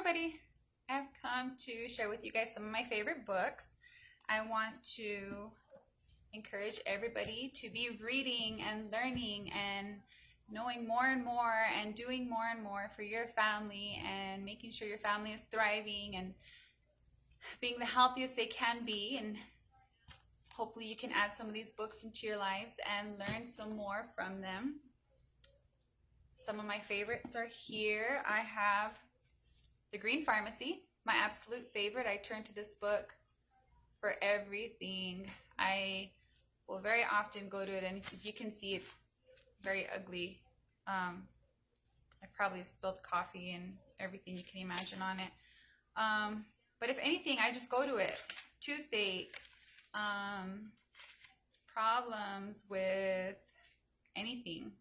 everybody. I've come to share with you guys some of my favorite books. I want to encourage everybody to be reading and learning and knowing more and more and doing more and more for your family and making sure your family is thriving and being the healthiest they can be. And hopefully you can add some of these books into your lives and learn some more from them. Some of my favorites are here. I have The Green Pharmacy, my absolute favorite. I turn to this book for everything. I will very often go to it, and as you can see, it's very ugly. I probably spilled coffee and everything you can imagine on it. But if anything, I just go to it. Toothache, problems with anything,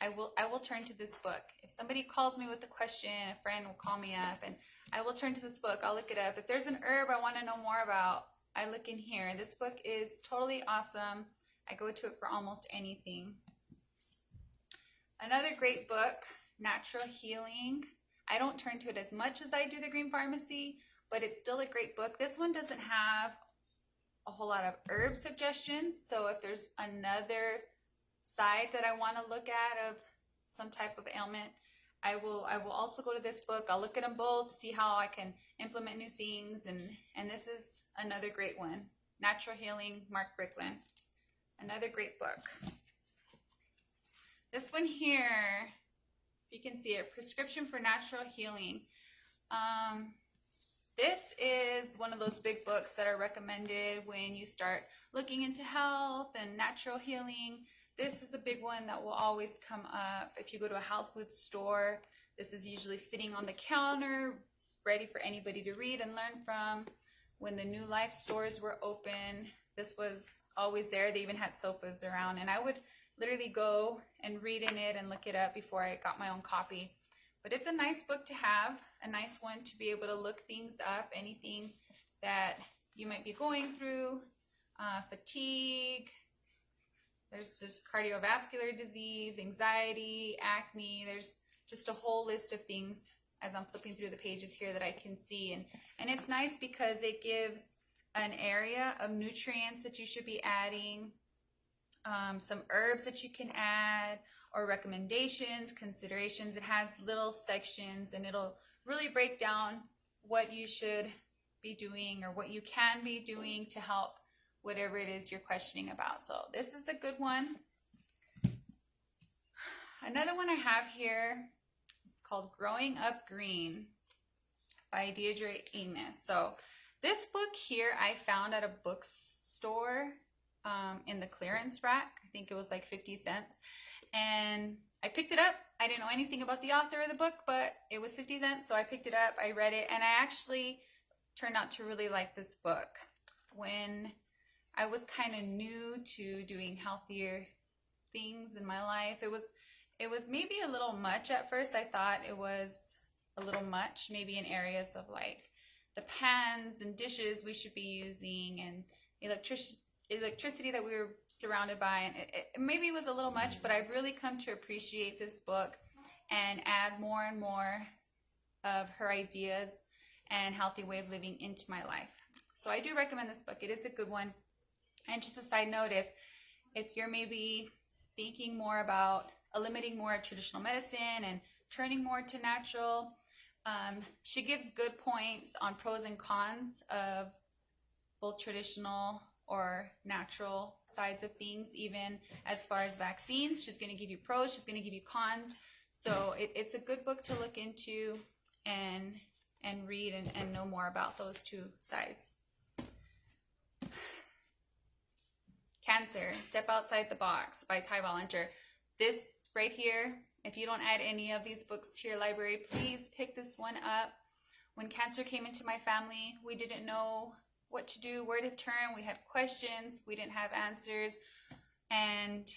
I will turn to this book. If somebody calls me with a question, a friend will call me up and I will turn to this book. I'll look it up. If there's an herb I want to know more about, I look in here. This book is totally awesome. I go to it for almost anything. Another great book, Natural Healing. I don't turn to it as much as I do The Green Pharmacy, but it's still a great book. This one doesn't have a whole lot of herb suggestions, so if there's another side that I want to look at of some type of ailment, I will also go to this book. I'll look at them both, see how I can implement new things, and this is another great one. Natural Healing, Mark Bricklin. Another great book. This one here, you can see it, Prescription for Natural Healing. This is one of those big books that are recommended when you start looking into health and natural healing. This is a big one that will always come up. If you go to a health food store, this is usually sitting on the counter, ready for anybody to read and learn from. When the New Life stores were open, this was always there. They even had sofas around, and I would literally go and read in it and look it up before I got my own copy. But it's a nice book to have, a nice one to be able to look things up, anything that you might be going through, fatigue. There's just cardiovascular disease, anxiety, acne. There's just a whole list of things as I'm flipping through the pages here that I can see. And it's nice because it gives an area of nutrients that you should be adding, some herbs that you can add, or recommendations, considerations. It has little sections, and it'll really break down what you should be doing or what you can be doing to help whatever it is you're questioning about. So this is a good one. Another one I have here is called Growing Up Green by Deirdre Amos. So this book here I found at a bookstore in the clearance rack. I think it was like 50 cents. And I picked it up. I didn't know anything about the author of the book, but it was 50 cents, so I picked it up, I read it, and I actually turned out to really like this book. When I was kind of new to doing healthier things in my life, it was maybe a little much at first. I thought it was a little much, maybe in areas of like the pans and dishes we should be using and electricity that we were surrounded by, and maybe it was a little much, but I've really come to appreciate this book and add more and more of her ideas and healthy way of living into my life. So I do recommend this book. It is a good one. And just a side note, if you're maybe thinking more about eliminating more traditional medicine and turning more to natural, she gives good points on pros and cons of both traditional or natural sides of things. Even as far as vaccines, she's going to give you pros, she's going to give you cons. So it's a good book to look into and read and know more about those two sides. Cancer, Step Outside the Box by Ty Volunteer. This right here, if you don't add any of these books to your library, please pick this one up. When cancer came into my family, we didn't know what to do, where to turn. We had questions, we didn't have answers, and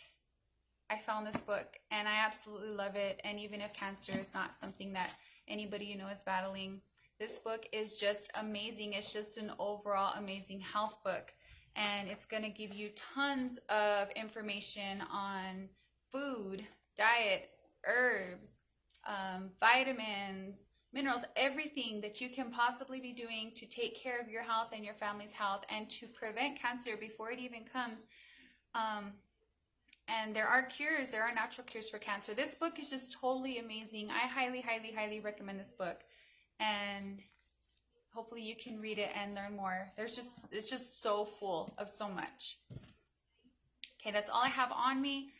I found this book and I absolutely love it. And even if cancer is not something that anybody you know is battling, this book is just amazing. It's just an overall amazing health book, and it's going to give you tons of information on food, diet, herbs, vitamins, minerals, everything that you can possibly be doing to take care of your health and your family's health and to prevent cancer before it even comes. And there are cures, there are natural cures for cancer. This book is just totally amazing. I highly, highly, highly recommend this book. And hopefully you can read it and learn more. It's just so full of so much. Okay, that's all I have on me.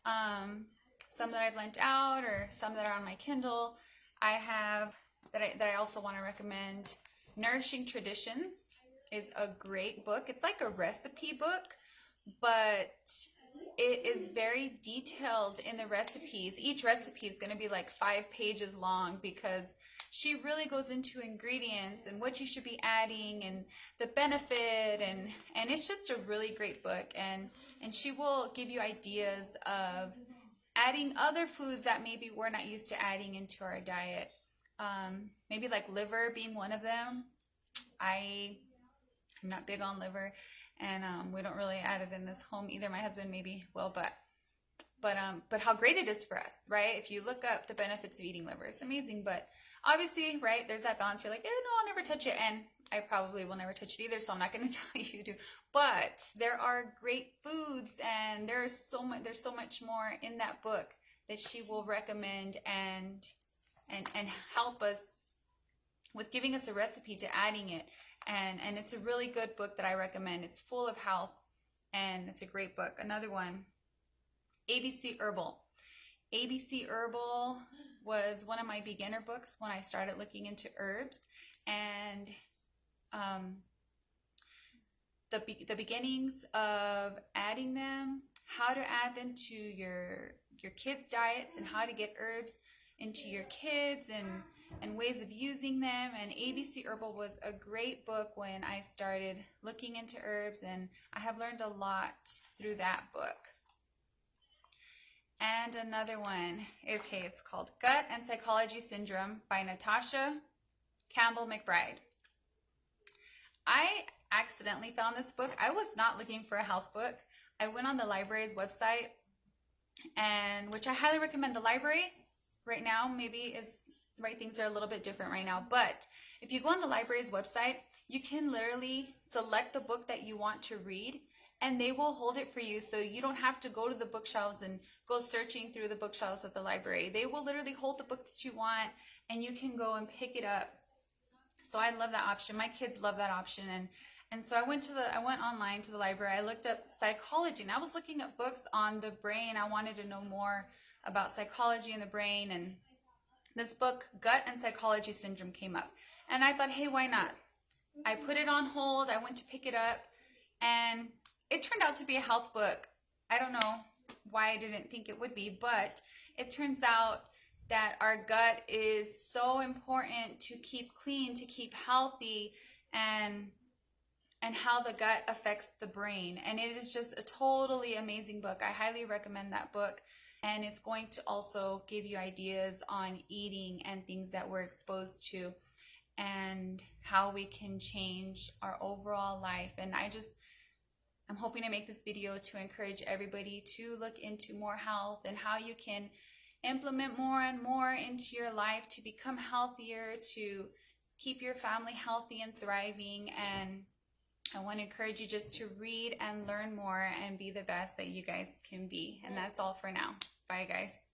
Some that I've lent out or some that are on my Kindle. I have, that I also want to recommend, Nourishing Traditions is a great book. It's like a recipe book, but it is very detailed in the recipes. Each recipe is going to be like 5 pages long because she really goes into ingredients and what you should be adding and the benefit, and it's just a really great book, and she will give you ideas of adding other foods that maybe we're not used to adding into our diet. Maybe like liver being one of them. I'm not big on liver, and we don't really add it in this home either. My husband maybe will, but how great it is for us, right? If you look up the benefits of eating liver, it's amazing. But obviously, right, there's that balance. You're like, no, I'll never touch it, and I probably will never touch it either, so I'm not going to tell you to. But there are great foods, and there's so much more in that book that she will recommend and help us with giving us a recipe to adding it. And it's a really good book that I recommend. It's full of health, and it's a great book. Another one, ABC Herbal. ABC Herbal was one of my beginner books when I started looking into herbs, and the beginnings of adding them, how to add them to your kids' diets, and how to get herbs into your kids, and ways of using them. And ABC Herbal was a great book when I started looking into herbs, and I have learned a lot through that book. And another one, okay, it's called Gut and Psychology Syndrome by Natasha Campbell McBride. I accidentally found this book. I was not looking for a health book. I went on the library's website, and which I highly recommend. The library right now maybe is, right, things are a little bit different right now, but if you go on the library's website, you can literally select the book that you want to read, and they will hold it for you, so you don't have to go to the bookshelves and go searching through the bookshelves at the library. They will literally hold the book that you want, and you can go and pick it up. So I love that option. My kids love that option. And so I went online to the library. I looked up psychology, and I was looking at books on the brain. I wanted to know more about psychology and the brain, and this book, Gut and Psychology Syndrome, came up. And I thought, hey, why not? I put it on hold. I went to pick it up, and it turned out to be a health book. I don't know why I didn't think it would be, but it turns out that our gut is so important to keep clean, to keep healthy, and how the gut affects the brain. And it is just a totally amazing book. I highly recommend that book. And it's going to also give you ideas on eating and things that we're exposed to and how we can change our overall life. And I'm hoping to make this video to encourage everybody to look into more health and how you can implement more and more into your life to become healthier, to keep your family healthy and thriving. And I want to encourage you just to read and learn more and be the best that you guys can be. And that's all for now. Bye, guys.